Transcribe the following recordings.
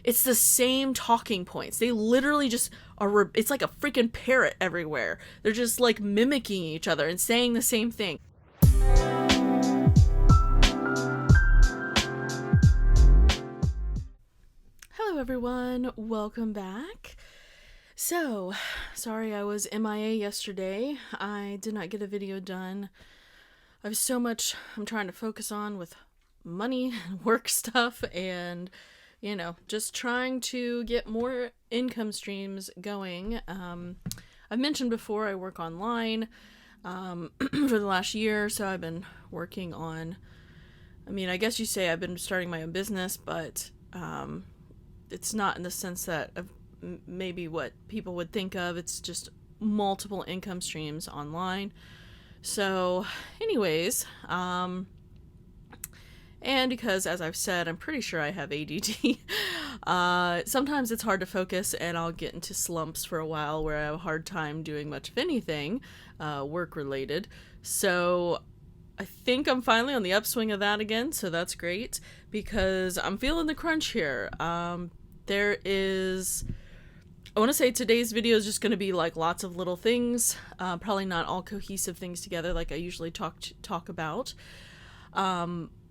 it's the same talking points. They literally just are, it's like a freaking parrot everywhere. They're just like mimicking each other and saying the same thing. Hello everyone, welcome back. So, sorry I was MIA yesterday. I did not get a video done. I have so much I'm trying to focus on with money and work stuff and, you know, just trying to get more income streams going. I've mentioned before I work online for the last year, so I've been working on, I guess you say I've been starting my own business, but it's not in the sense that of maybe what people would think of. It's just multiple income streams online. So anyways, and because, as I've said, I'm pretty sure I have ADD, sometimes it's hard to focus and I'll get into slumps for a while where I have a hard time doing much of anything work related. So I think I'm finally on the upswing of that again, so that's great because I'm feeling the crunch here. I want to say today's video is just going to be like lots of little things, probably not all cohesive things together like I usually talk about.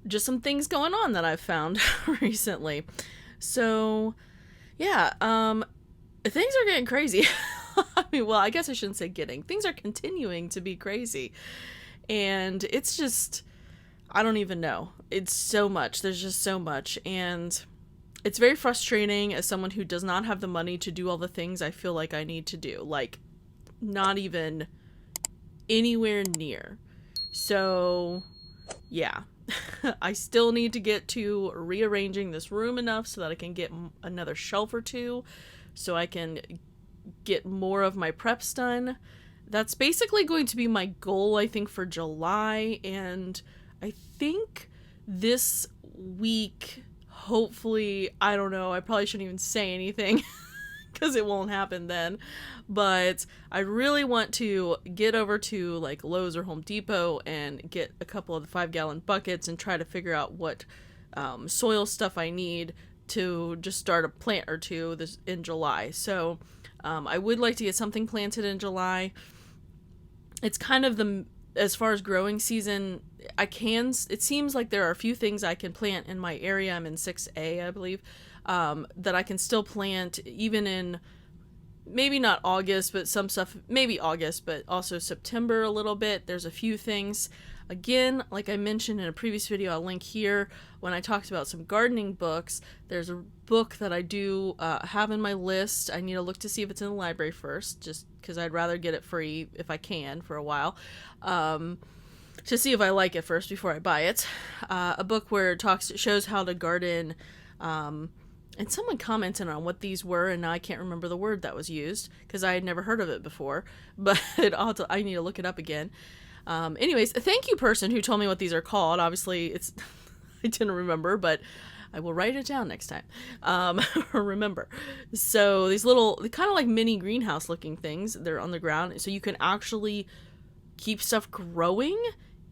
Just some things going on that I've found recently. So, yeah, things are getting crazy. I guess I shouldn't say getting. Things are continuing to be crazy. And it's just, I don't even know. It's so much. There's just so much. And it's very frustrating as someone who does not have the money to do all the things I feel like I need to do. Like, not even anywhere near. So, yeah. I still need to get to rearranging this room enough so that I can get another shelf or two so I can get more of my preps done. That's basically going to be my goal, I think, for July. And I think this week, hopefully, I don't know, I probably shouldn't even say anything because it won't happen then. But I really want to get over to like Lowe's or Home Depot and get a couple of the 5-gallon buckets and try to figure out what soil stuff I need to just start a plant or two in July. So I would like to get something planted in July. It's kind of as far as growing season, it seems like there are a few things I can plant in my area. I'm in 6A, I believe, that I can still plant even in maybe not August, but some stuff, maybe August, but also September a little bit. There's a few things. Again, like I mentioned in a previous video, I'll link here, when I talked about some gardening books, there's a book that I do have in my list. I need to look to see if it's in the library first, just because I'd rather get it free if I can for a while, to see if I like it first before I buy it. A book where it shows how to garden, and someone commented on what these were, and now I can't remember the word that was used, because I had never heard of it before, but I need to look it up again. Anyways, thank you, person who told me what these are called. Obviously, I didn't remember, but I will write it down next time, or remember. So these little, kind of like mini greenhouse looking things, they're on the ground, so you can actually keep stuff growing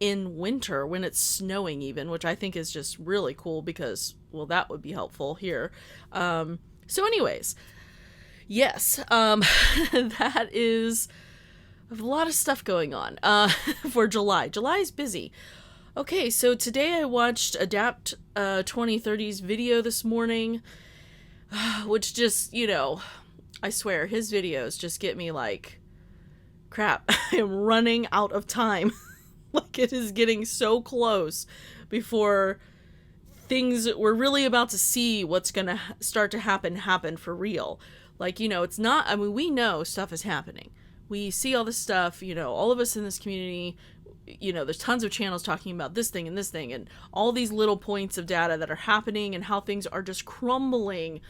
in winter when it's snowing even, which I think is just really cool because, well, that would be helpful here. So anyways, yes, that is a lot of stuff going on for July. July is busy. Okay, so today I watched Adapt 2030's video this morning, which just, I swear, his videos just get me like, crap, I am running out of time. Like, it is getting so close before things we're really about to see what's going to start to happen for real. Like, it's not, we know stuff is happening. We see all this stuff, all of us in this community, there's tons of channels talking about this thing and all these little points of data that are happening and how things are just crumbling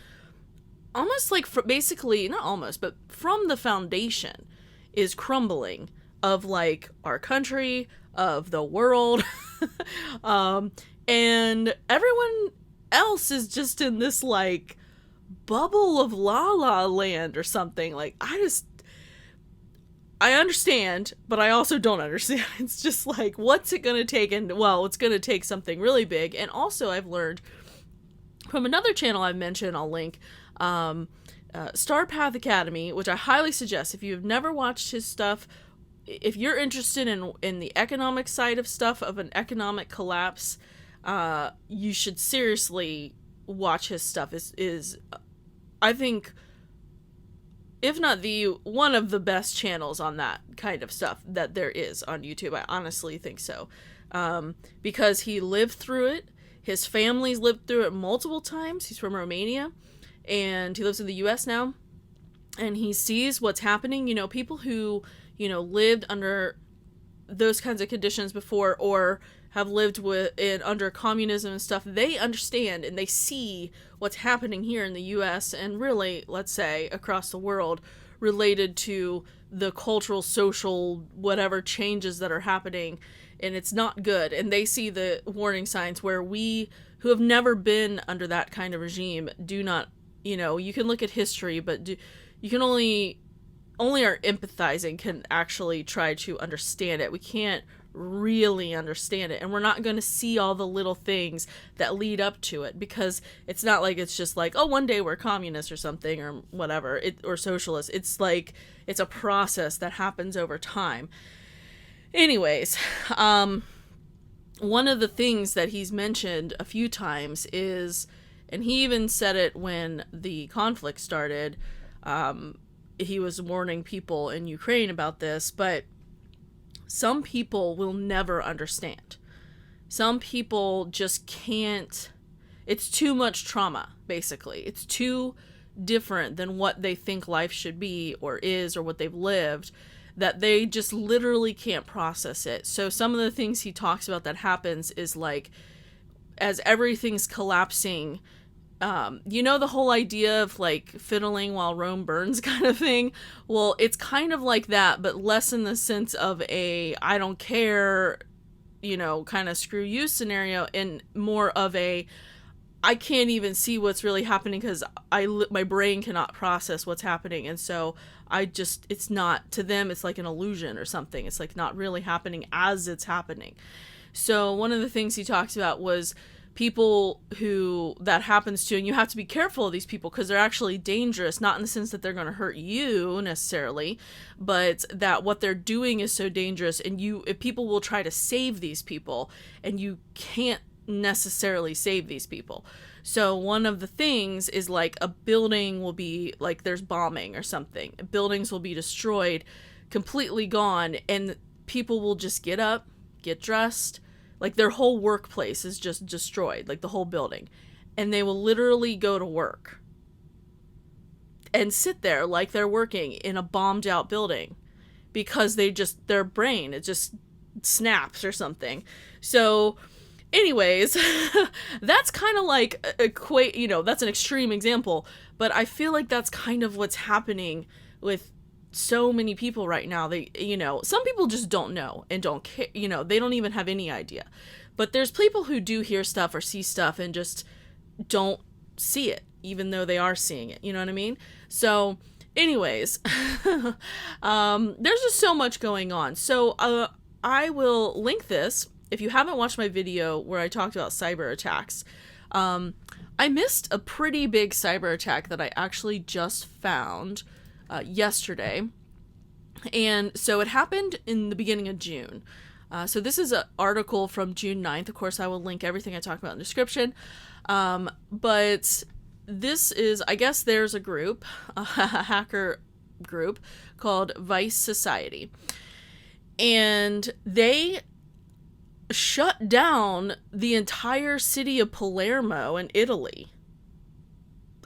almost like basically, not almost, but from the foundation is crumbling of like our country, of the world, and everyone else is just in this like bubble of la la land or something. Like, I understand, but I also don't understand. It's just like, what's it going to take? And well, it's going to take something really big. And also I've learned From another channel I've mentioned, I'll link, Star Path Academy, which I highly suggest. If you've never watched his stuff, if you're interested in the economic side of stuff, of an economic collapse, you should seriously watch his stuff. Is I think, if not the one of the best channels on that kind of stuff that there is on YouTube. I honestly think so. Because he lived through it. His family's lived through it multiple times. He's from Romania, and he lives in the US now. And he sees what's happening. You know, people who, you know, lived under those kinds of conditions before, or have lived under communism and stuff, they understand and they see what's happening here in the US and really, let's say, across the world, related to the cultural, social, whatever changes that are happening, and it's not good. And they see the warning signs where we, who have never been under that kind of regime, do not, you know, you can look at history, but you can only our empathizing can actually try to understand it. We can't really understand it, and we're not going to see all the little things that lead up to it, because it's not like it's just like, oh, one day we're communist or something or whatever, or socialist. It's like, it's a process that happens over time. Anyways, one of the things that he's mentioned a few times is, and he even said it when the conflict started, he was warning people in Ukraine about this, but some people will never understand. Some people just can't. It's too much trauma, basically. It's too different than what they think life should be or is, or what they've lived, that they just literally can't process it. So some of the things he talks about that happens is like, as everything's collapsing, you know, the whole idea of like fiddling while Rome burns kind of thing. Well, it's kind of like that, but less in the sense of a I don't care, you know, kind of screw you scenario, and more of a I can't even see what's really happening because my brain cannot process what's happening. And so it's not, to them, it's like an illusion or something. It's like not really happening as it's happening. So one of the things he talks about was people who that happens to, and you have to be careful of these people because they're actually dangerous, not in the sense that they're going to hurt you necessarily, but that what they're doing is so dangerous, and if people will try to save these people, and you can't necessarily save these people. So one of the things is like a building will be like, there's bombing or something, buildings will be destroyed, completely gone, and people will just get up, get dressed, like their whole workplace is just destroyed, like the whole building. And they will literally go to work and sit there like they're working in a bombed out building because their brain, it just snaps or something. So anyways, that's kind of like that's an extreme example, but I feel like that's kind of what's happening with so many people right now. They, some people just don't know and don't care, they don't even have any idea. But there's people who do hear stuff or see stuff and just don't see it, even though they are seeing it. You know what I mean? So anyways, there's just so much going on. So I will link this. If you haven't watched my video where I talked about cyber attacks, I missed a pretty big cyber attack that I actually just found yesterday. And so it happened in the beginning of June. So this is an article from June 9th. Of course, I will link everything I talk about in the description. But this is, I guess there's a group, a hacker group called Vice Society. And they shut down the entire city of Palermo in Italy.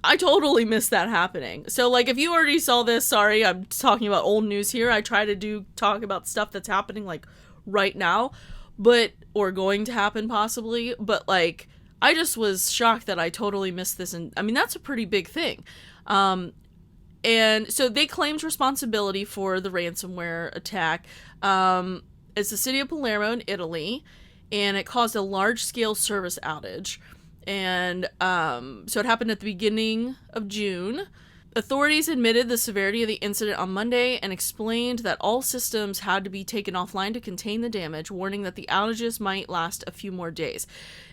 I totally missed that happening. So, like, if you already saw this, sorry, I'm talking about old news here. I try to talk about stuff that's happening, like, right now, or going to happen possibly, but, like, I just was shocked that I totally missed this, and, I mean, that's a pretty big thing. And so they claimed responsibility for the ransomware attack. It's the city of Palermo in Italy, and it caused a large-scale service outage. And so it happened at the beginning of June. Authorities admitted the severity of the incident on Monday and explained that all systems had to be taken offline to contain the damage, warning that the outages might last a few more days.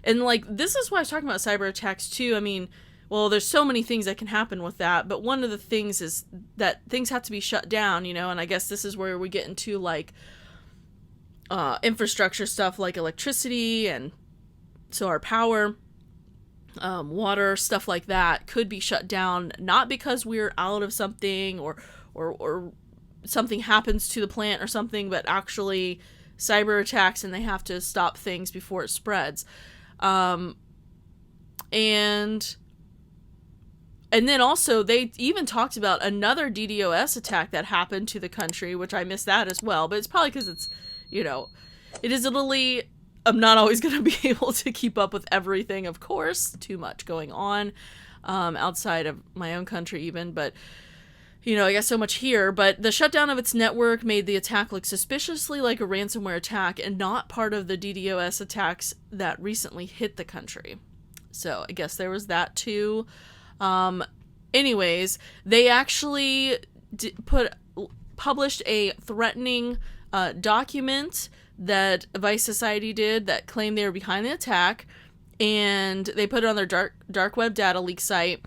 And, like, this is why I was talking about cyber attacks, too. I mean, well, there's so many things that can happen with that, but one of the things is that things have to be shut down, you know, and I guess this is where we get into, like, infrastructure stuff like electricity, and so our power, water, stuff like that could be shut down, not because we're out of something or something happens to the plant or something, but actually cyber attacks, and they have to stop things before it spreads. And then also they even talked about another DDoS attack that happened to the country, which I missed that as well, but it's probably because it's, you know, it is Italy. I'm not always going to be able to keep up with everything, of course. Too much going on outside of my own country even. But, you know, I guess so much here. But the shutdown of its network made the attack look suspiciously like a ransomware attack and not part of the DDoS attacks that recently hit the country. So I guess there was that too. Anyways, they actually published a threatening document that Vice Society did that claimed they were behind the attack, and they put it on their dark web data leak site,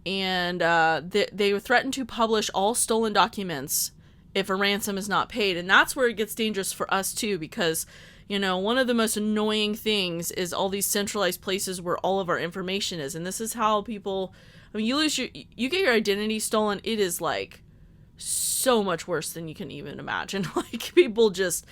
and they threatened to publish all stolen documents if a ransom is not paid. And that's where it gets dangerous for us too, because, you know, one of the most annoying things is all these centralized places where all of our information is, and this is how people, I mean, you get your identity stolen, it is like so much worse than you can even imagine. Like, people just,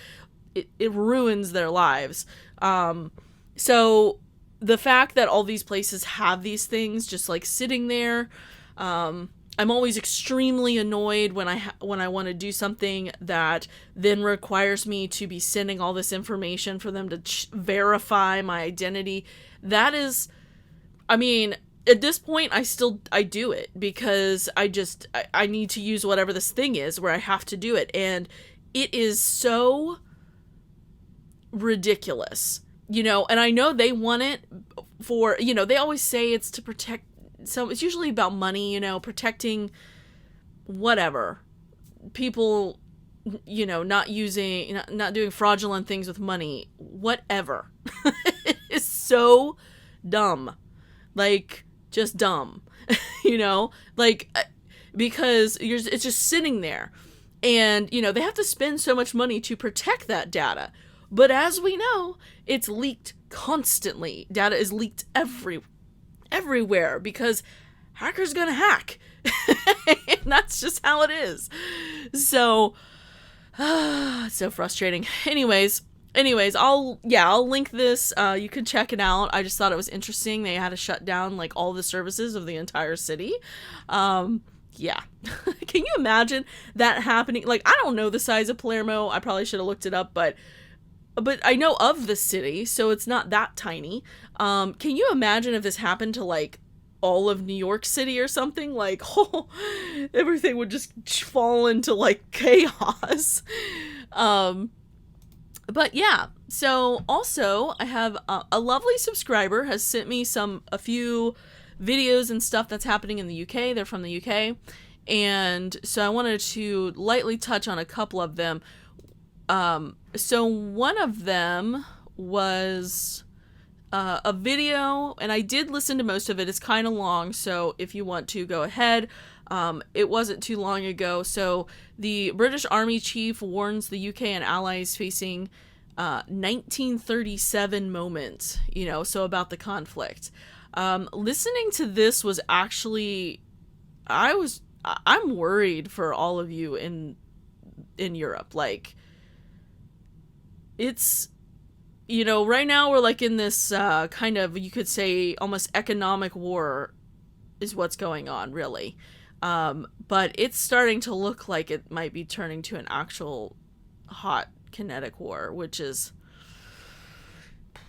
it ruins their lives. So the fact that all these places have these things just like sitting there, I'm always extremely annoyed when I want to do something that then requires me to be sending all this information for them to verify my identity. That is, I mean, at this point, I do it because I need to use whatever this thing is where I have to do it. And it is so ridiculous, you know, and I know they want it for, you know, they always say it's to protect, so it's usually about money, you know, protecting whatever, people, you know, not doing fraudulent things with money, whatever. It is so dumb, like, just dumb, you know, like, because it's just sitting there, and, you know, they have to spend so much money to protect that data. But as we know, it's leaked constantly. Data is leaked everywhere because hackers gonna hack. And that's just how it is. So, it's so frustrating. Anyways, I'll link this. You can check it out. I just thought it was interesting. They had to shut down like all the services of the entire city. Yeah. Can you imagine that happening? Like, I don't know the size of Palermo. I probably should have looked it up, but I know of the city, so it's not that tiny. Can you imagine if this happened to, like, all of New York City or something? Like, oh, everything would just fall into, like, chaos. But yeah, so also I have a lovely subscriber has sent me a few videos and stuff that's happening in the UK. They're from the UK. And so I wanted to lightly touch on a couple of them. So one of them was a video, and I did listen to most of it. It's kind of long, so if you want to go ahead, it wasn't too long ago. So the British Army chief warns the UK and allies facing 1937 moment, you know, so about the conflict. Listening to this was actually, I'm worried for all of you in Europe. Like, it's, you know, right now we're like in this kind of, you could say, almost economic war is what's going on, really. But it's starting to look like it might be turning to an actual hot kinetic war, which is,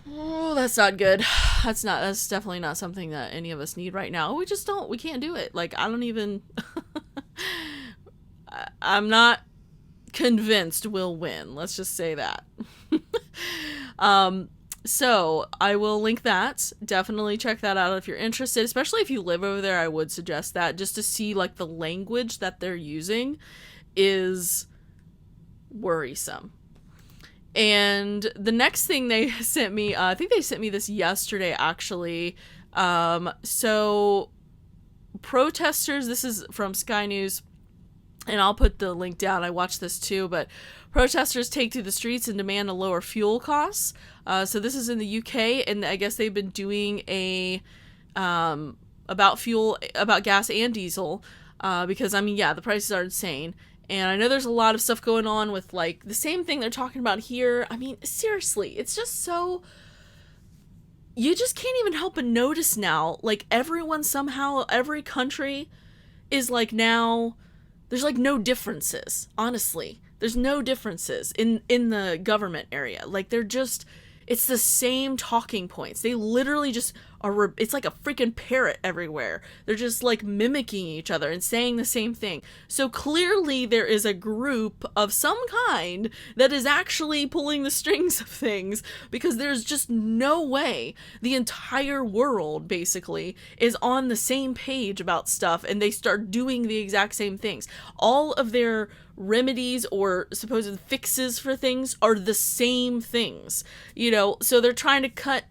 oh, that's not good. That's definitely not something that any of us need right now. We can't do it. Like, I don't even, I'm not convinced we'll win. Let's just say that. So I will link that. Definitely check that out if you're interested, especially if you live over there. I would suggest that, just to see like the language that they're using is worrisome. And the next thing they sent me, I think they sent me this yesterday actually. So protesters, this is from Sky News, and I'll put the link down. I watched this too, but protesters take to the streets and demand a lower fuel costs. So this is in the UK, and I guess they've been doing a about gas and diesel, because I mean, yeah, the prices are insane. And I know there's a lot of stuff going on with like the same thing they're talking about here. I mean, seriously, it's just so, you just can't even help but notice now, like everyone somehow, every country is like now, there's like no differences, honestly. There's no differences in the government area. Like they're just, it's the same talking points. They literally just are, it's like a freaking parrot everywhere. They're just like mimicking each other and saying the same thing. So clearly there is a group of some kind that is actually pulling the strings of things, because there's just no way the entire world basically is on the same page about stuff and they start doing the exact same things. All of their remedies or supposed fixes for things are the same things, you know, so they're trying to cut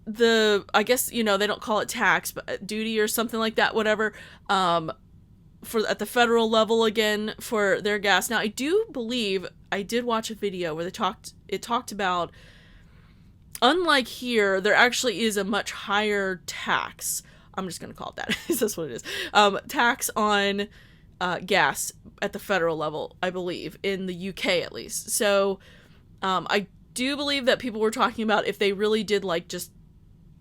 the, I guess, you know, they don't call it tax, but duty or something like that, whatever, for at the federal level again for their gas. Now I do believe, I did watch a video where it talked about, unlike here, there actually is a much higher tax. I'm just going to call it that. That's what it is. Tax on gas at the federal level, I believe, in the UK at least. So I do believe that people were talking about if they really did like just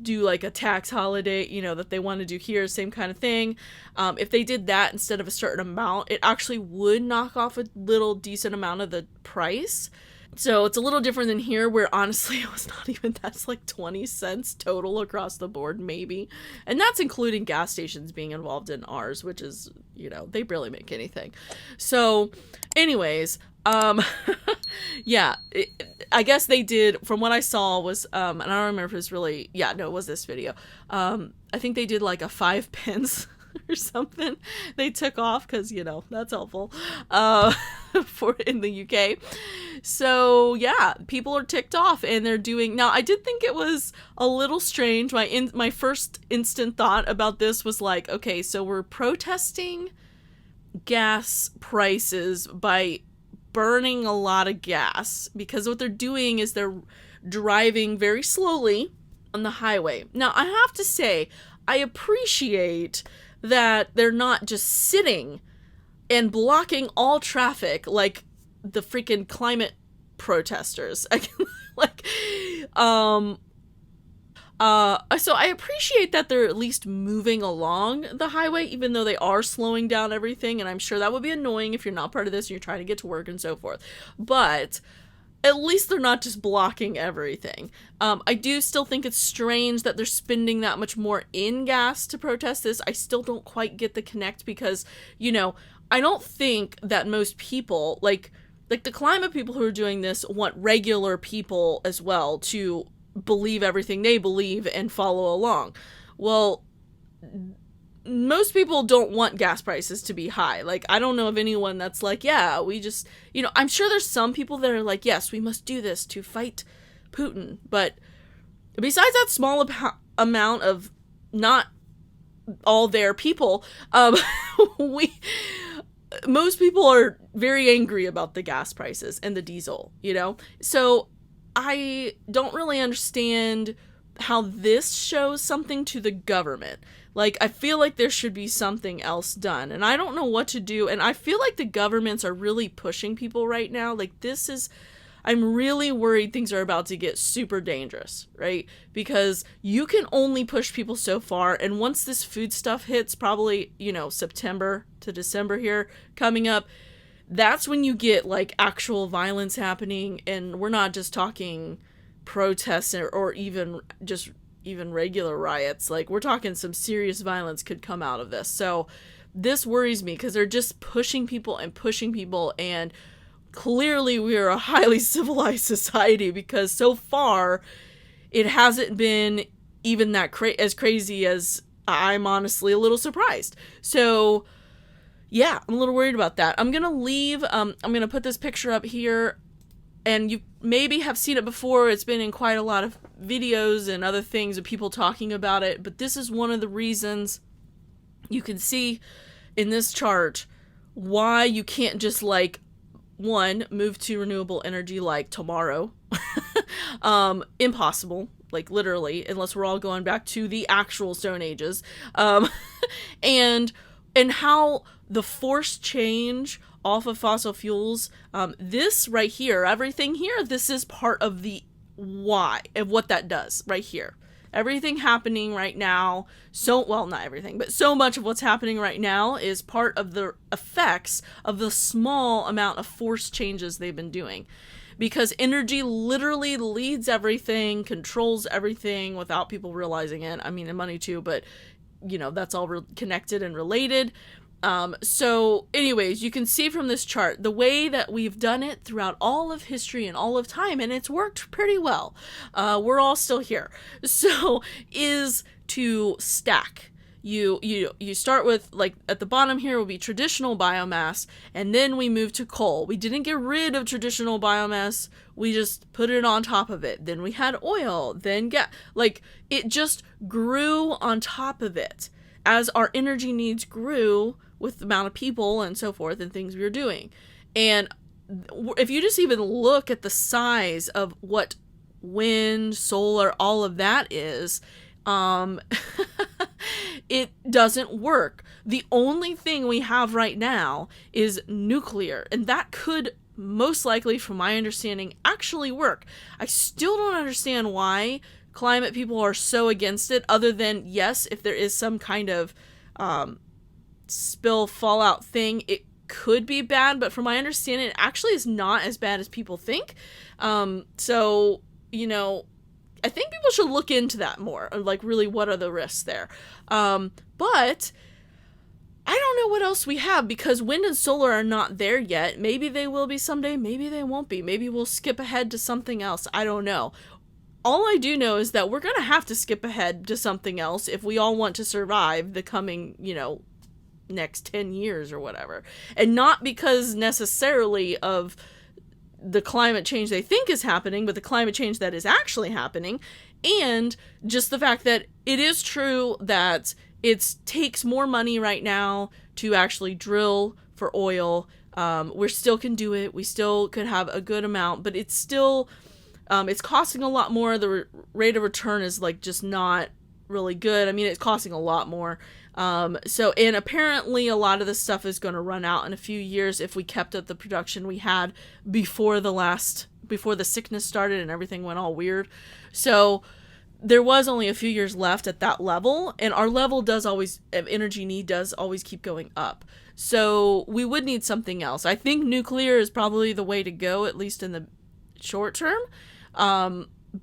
do like a tax holiday, you know, that they want to do here, same kind of thing. If they did that instead of a certain amount, it actually would knock off a little decent amount of the price. So it's a little different than here, where honestly it was not even, that's like 20 cents total across the board maybe, and that's including gas stations being involved in ours, which is, you know, they barely make anything. So anyways, yeah, I guess they did, from what I saw was, and I don't remember if it was really, yeah, no, it was this video. I think they did like a 5 pence or something they took off, because, you know, that's helpful, for in the UK. So yeah, people are ticked off and they're doing, now I did think it was a little strange. My first instant thought about this was like, okay, so we're protesting gas prices by burning a lot of gas, because what they're doing is they're driving very slowly on the highway. Now I have to say, I appreciate that they're not just sitting and blocking all traffic like the freaking climate protesters. Like, so I appreciate that they're at least moving along the highway, even though they are slowing down everything, and I'm sure that would be annoying if you're not part of this and you're trying to get to work and so forth. But at least they're not just blocking everything. I do still think it's strange that they're spending that much more in gas to protest this. I still don't quite get the connect, because, you know, I don't think that most people, like the climate people who are doing this, want regular people as well to believe everything they believe and follow along. Well, most people don't want gas prices to be high. Like, I don't know of anyone that's like, yeah, we just, you know, I'm sure there's some people that are like, yes, we must do this to fight Putin. But besides that small amount of not all their people, most people are very angry about the gas prices and the diesel, you know? So I don't really understand how this shows something to the government. Like, I feel like there should be something else done, and I don't know what to do, and I feel like the governments are really pushing people right now. Like, this is, I'm really worried things are about to get super dangerous, right? Because you can only push people so far, and once this food stuff hits, probably, you know, September to December here coming up, that's when you get, like, actual violence happening, and we're not just talking protests or even regular riots. Like, we're talking some serious violence could come out of this. So this worries me, because they're just pushing people, and clearly we are a highly civilized society, because so far it hasn't been even that as crazy as I'm honestly a little surprised. So yeah, I'm a little worried about that. I'm going to leave, I'm going to put this picture up here, and you maybe have seen it before. It's been in quite a lot of videos and other things of people talking about it, but this is one of the reasons you can see in this chart why you can't just like, one, move to renewable energy like tomorrow. Impossible, like literally, unless we're all going back to the actual Stone Ages. And how the forced change off of fossil fuels, this right here, everything here, this is part of the why of what that does right here. Everything happening right now, well, not everything, but so much of what's happening right now is part of the effects of the small amount of forced changes they've been doing. Because energy literally leads everything, controls everything without people realizing it. I mean, and money too, but you know, that's all connected and related. So anyways, you can see from this chart the way that we've done it throughout all of history and all of time, and it's worked pretty well. We're all still here. So is to stack. You start with, like, at the bottom here will be traditional biomass, and then we move to coal. We didn't get rid of traditional biomass, we just put it on top of it. Then we had oil, then gas. Like, it just grew on top of it as our energy needs grew with the amount of people and so forth and things we were doing. And if you just even look at the size of what wind, solar, all of that is, it doesn't work. The only thing we have right now is nuclear, and that could most likely, from my understanding, actually work. I still don't understand why climate people are so against it, other than, yes, if there is some kind of spill fallout thing, it could be bad, but from my understanding, it actually is not as bad as people think. So, you know, I think people should look into that more, like, really, what are the risks there? But I don't know what else we have, because wind and solar are not there yet. Maybe they will be someday, maybe they won't be. Maybe we'll skip ahead to something else. I don't know. All I do know is that we're going to have to skip ahead to something else if we all want to survive the coming, you know, next 10 years or whatever. And not because necessarily of the climate change they think is happening, but the climate change that is actually happening. And just the fact that it is true that it takes more money right now to actually drill for oil. We still can do it. We still could have a good amount, but it's still, it's costing a lot more. The rate of return is, like, just not really good. I mean, it's costing a lot more. So, and apparently a lot of this stuff is going to run out in a few years if we kept up the production we had before the sickness started and everything went all weird. So there was only a few years left at that level, and our level energy need does always keep going up. So we would need something else. I think nuclear is probably the way to go, at least in the short term.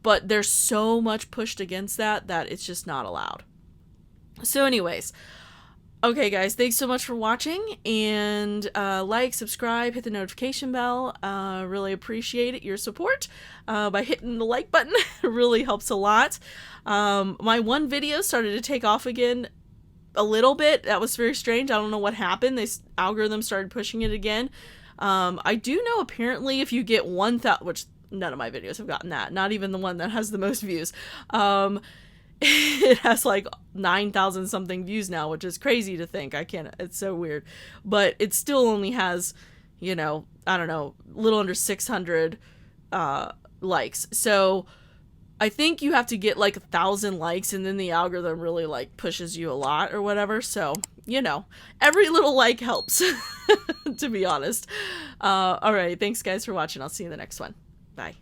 But there's so much pushed against that it's just not allowed. So anyways, okay guys, thanks so much for watching, and like, subscribe, hit the notification bell. Really appreciate it, your support by hitting the like button. It really helps a lot. My one video started to take off again a little bit. That was very strange. I don't know what happened. This algorithm started pushing it again. I do know apparently if you get 1,000, which none of my videos have gotten that, not even the one that has the most views. It has like 9,000 something views now, which is crazy to think. It's so weird. But it still only has, you know, I don't know, a little under 600 likes. So I think you have to get like 1,000 likes, and then the algorithm really like pushes you a lot or whatever. So, you know, every little like helps, to be honest. All right. Thanks guys for watching. I'll see you in the next one. Bye.